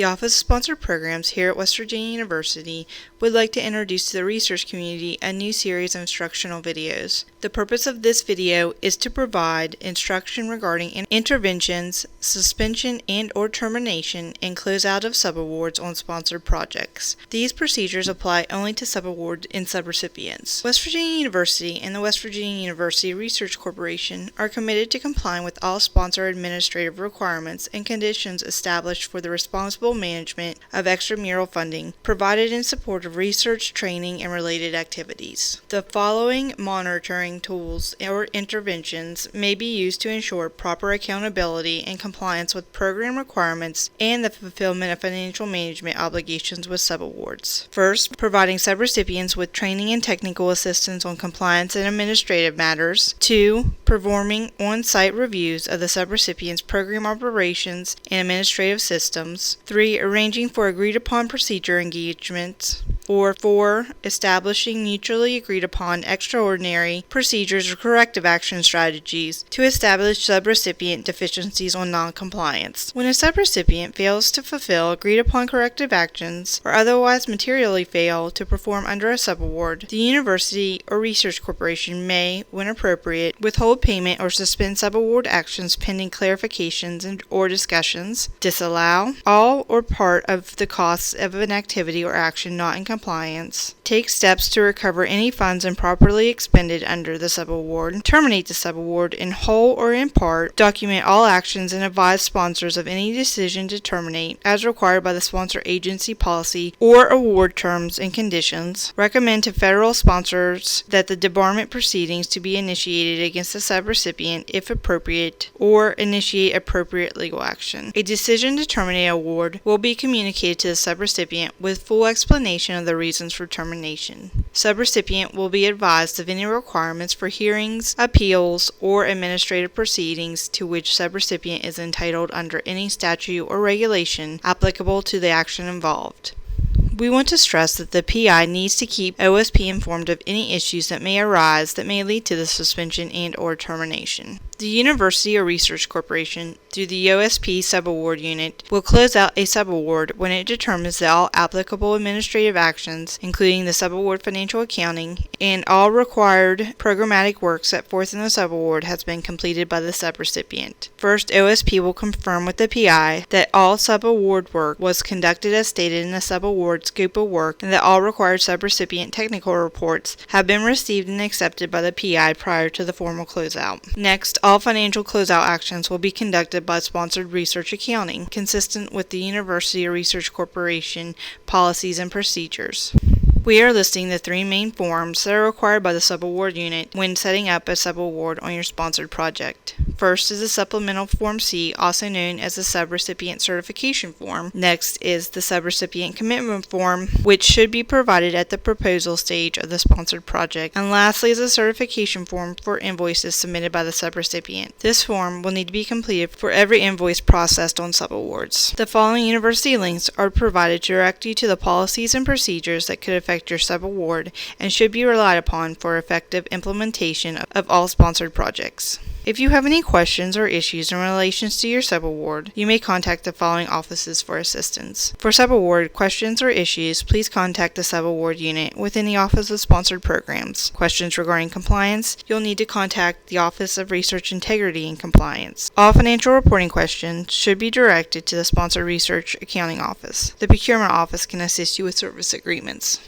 The Office of Sponsored Programs here at West Virginia University would like to introduce to the research community a new series of instructional videos. The purpose of this video is to provide instruction regarding interventions, suspension and/or termination, and closeout of subawards on sponsored projects. These procedures apply only to subawards and subrecipients. West Virginia University and the West Virginia University Research Corporation are committed to complying with all sponsor administrative requirements and conditions established for the responsible management of extramural funding provided in support of research, training, and related activities. The following monitoring tools or interventions may be used to ensure proper accountability and compliance with program requirements and the fulfillment of financial management obligations with subawards. First, providing subrecipients with training and technical assistance on compliance and administrative matters. 2. Performing on-site reviews of the subrecipient's program operations and administrative systems. 3. Arranging for agreed-upon procedure engagements. Or 4. Establishing mutually agreed-upon extraordinary procedures or corrective action strategies to establish subrecipient deficiencies on non-compliance. When a subrecipient fails to fulfill agreed-upon corrective actions or otherwise materially fail to perform under a subaward, the university or research corporation may, when appropriate, withhold payment or suspend subaward actions pending clarifications or discussions, disallow all or part of the costs of an activity or action not in compliance, take steps to recover any funds improperly expended under the subaward, terminate the subaward in whole or in part, document all actions and advise sponsors of any decision to terminate as required by the sponsor agency policy or award terms and conditions, recommend to federal sponsors that the debarment proceedings to be initiated against the subrecipient if appropriate, or initiate appropriate legal action. A decision to terminate an award will be communicated to the subrecipient with full explanation of the reasons for termination. Subrecipient will be advised of any requirements for hearings, appeals, or administrative proceedings to which subrecipient is entitled under any statute or regulation applicable to the action involved. We want to stress that the PI needs to keep OSP informed of any issues that may arise that may lead to the suspension and/or termination. The University or Research Corporation, through the OSP Subaward Unit, will close out a subaward when it determines that all applicable administrative actions, including the subaward financial accounting, and all required programmatic work set forth in the subaward has been completed by the subrecipient. First, OSP will confirm with the PI that all subaward work was conducted as stated in the subaward scope of work and that all required subrecipient technical reports have been received and accepted by the PI prior to the formal closeout. Next, all financial closeout actions will be conducted by sponsored research accounting, consistent with the University or Research Corporation policies and procedures. We are listing the 3 main forms that are required by the subaward unit when setting up a subaward on your sponsored project. First is the Supplemental Form C, also known as the Subrecipient Certification Form. Next is the Subrecipient Commitment Form, which should be provided at the proposal stage of the sponsored project. And lastly is the Certification Form for invoices submitted by the subrecipient. This form will need to be completed for every invoice processed on subawards. The following university links are provided to direct you to the policies and procedures that could affect your subaward and should be relied upon for effective implementation of all sponsored projects. If you have any questions or issues in relation to your subaward, you may contact the following offices for assistance. For subaward questions or issues, please contact the subaward unit within the Office of Sponsored Programs. Questions regarding compliance, you'll need to contact the Office of Research Integrity and Compliance. All financial reporting questions should be directed to the Sponsored Research Accounting Office. The Procurement Office can assist you with service agreements.